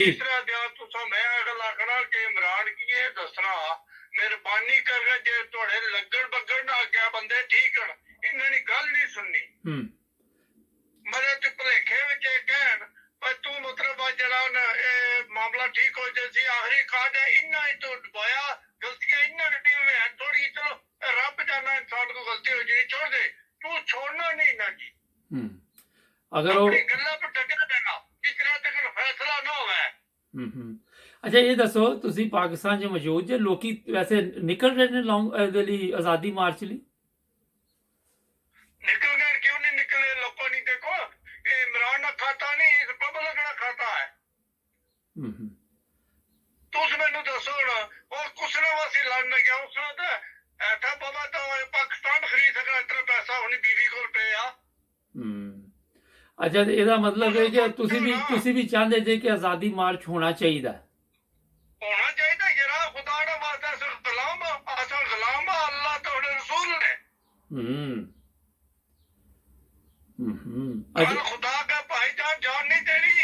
तीसरा दिया तुसा मैं अगल आखना कि इमरान की ये दसना मेहरबानी करके जे थोड़े लगन बगन ना गया बंदे ठीक है इन्होंने गल नहीं सुननी मरे ते भुलेखे विच कहन पर तू मतलब जरा मामला ठीक हो जैसी आखिरी कार्ड है इन्ना ही तो डुबाया गलतियां इन्ना टीम में है थोड़ी चलो रब जाना इंसान को गलती हो जानी छोड़ दे तू छोड़ना नहीं ना जी अगर वो गल्ला पर टकरा देना जिस तरह तक फैसला ना होवे अच्छा ये दसो तुसी पाकिस्तान च मौजूद जे लोकी वैसे निकल रहे ने लॉन्ग दे ਲਈ आजादी मार्च ਲਈ निकल गए क्यों नहीं निकले लोगों ने देखो ये इमरान का खाता नहीं इस पब्लिक का खाता है तुस मैनू दसो ना और कुछ ना वासी लड़ने गया उसने तो ऐसा बाबा तो पाकिस्तान खरीद सकना इतना पैसा होनी बीवी को पे आ अच्छा तो ਇਹਦਾ मतलब है कि ਤੁਸੀਂ ਵੀ ਚਾਹੁੰਦੇ ਜੇ ਕਿ ਆਜ਼ਾਦੀ ਮਾਰਚ ਹੋਣਾ ਚਾਹੀਦਾ होना चाहिए जरा खुदा ना वास्ता सिर्फ गुलाम असल गुलाम अल्लाह तो रसूल ने अच्छा खुदा का भाईचार जान नहीं देनी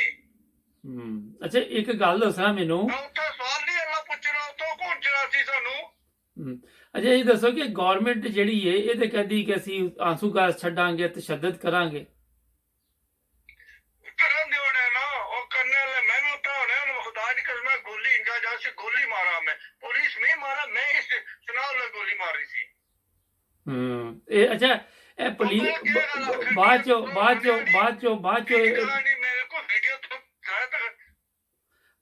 अच्छा एक गल दसना मैनू उत्थे सवाल नहीं अल्लाह पुछना तो कौन चरासी सानू अच्छा ये दसो कि गवर्नमेंट ਜਿਹੜੀ ਹੈ ਇਹ ਤੇ ਕਹਿੰਦੀ ਕਿ ਅਸੀਂ ਆंसू गैस ਛੱਡਾਂਗੇ ਤਸ਼ੱਦਦ ਕਰਾਂਗੇ करन दे होने ना और करने वाले मैं भी उठा होने और खुदा की कसम गोली इनका जहाँ से गोली मारा मैं पुलिस नहीं मारा मैं इस चुनाव में गोली मारी थी ਇਹ ਅੱਛਾ ਇਹ ਪੁਲਿस ਬਾਅਦ ਚੋਂ मेरे को वीडियो तो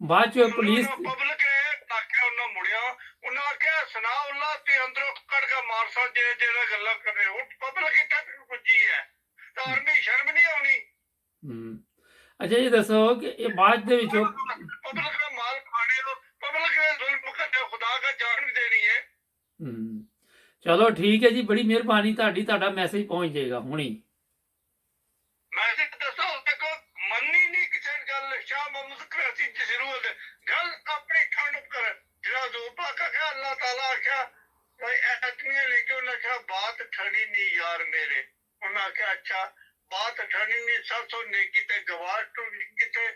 ਬਾਅਦ ਚੋਂ ਪੁਲਿਸ पब्लिक ने ताकि उन्हें मुड़िया उन्हें आख्या सनाउल्लाह ते अंदरों कट का मार सा जे जेड़ा गल्ला कर रहे हो पब्लिक की तक पुजी है तो आर्मी शर्म नहीं आनी अच्छा ये दसो कि ये बाद ਦੇ ਵਿੱਚੋਂ पब्लिक का माल खाने हो पब्लिक ने जुल्म करते खुदा का जान भी देनी है चलो ठीक है जी बड़ी मेहरबानी ਤੁਹਾਡਾ ਮੈਸੇਜ ਪਹੁੰਚ ਜਾਏਗਾ ਹੁਣੀ मैसेज दसो देखो मन्नी नहीं किसी गल शाह मोहम्मद कराची जरूर गल अपनी ठंड कर जरा जोबा का क्या अल्लाह ताला आख्या भाई आदमी लेके उन्हें आख्या बात ठंडी नहीं यार मेरे उन्हें आख्या अच्छा बात ठंडी नहीं सब तो नेकी ते गवाह टू नेकी ते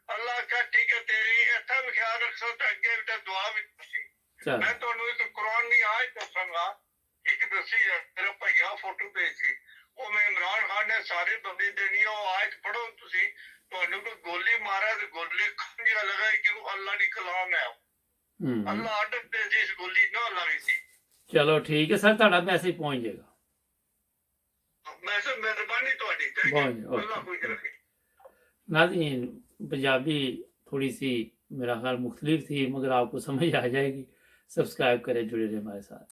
अल्लाह का ठीक है तेरी ऐसा भी ख्याल रखो तो अगे बेटा दुआ भी सी मैं तो एक कुरान नहीं आज दसांगा एक दसी है मेरा भैया फोटो भेजी वो मैं इमरान खान ने सारे बंदे देनी है वो आज पढ़ो तुसी ਤੁਹਾਨੂੰ ਕੋਈ ਗੋਲੀ ਮਾਰਿਆ ਤੇ ਗੋਲੀ ਖੰਜਾ ਲਗਾਈ ਕਿ ਅੱਲਾਹ ਦੀ ਕਲਾਮ ਹੈ ਅੱਲਾਹ ਅੱਡ ਤੇ ਜਿਸ ਗੋਲੀ ਨਾ ਲਾਈ ਸੀ ਚਲੋ ਠੀਕ ਹੈ ਸਰ ਤੁਹਾਡਾ ਮੈਸੇਜ ਪਹੁੰਚ ਜਾਏਗਾ मैसेज मेहरबानी ਤੁਹਾਡੀ ਅੱਲਾਹ ਕੋਈ ਰੱਖੇ नाज़रीन पंजाबी थोड़ी सी मेरा ख्याल मुख्तलिफ थी मगर आपको समझ आ जाएगी सब्सक्राइब करें जुड़े रहे हमारे साथ।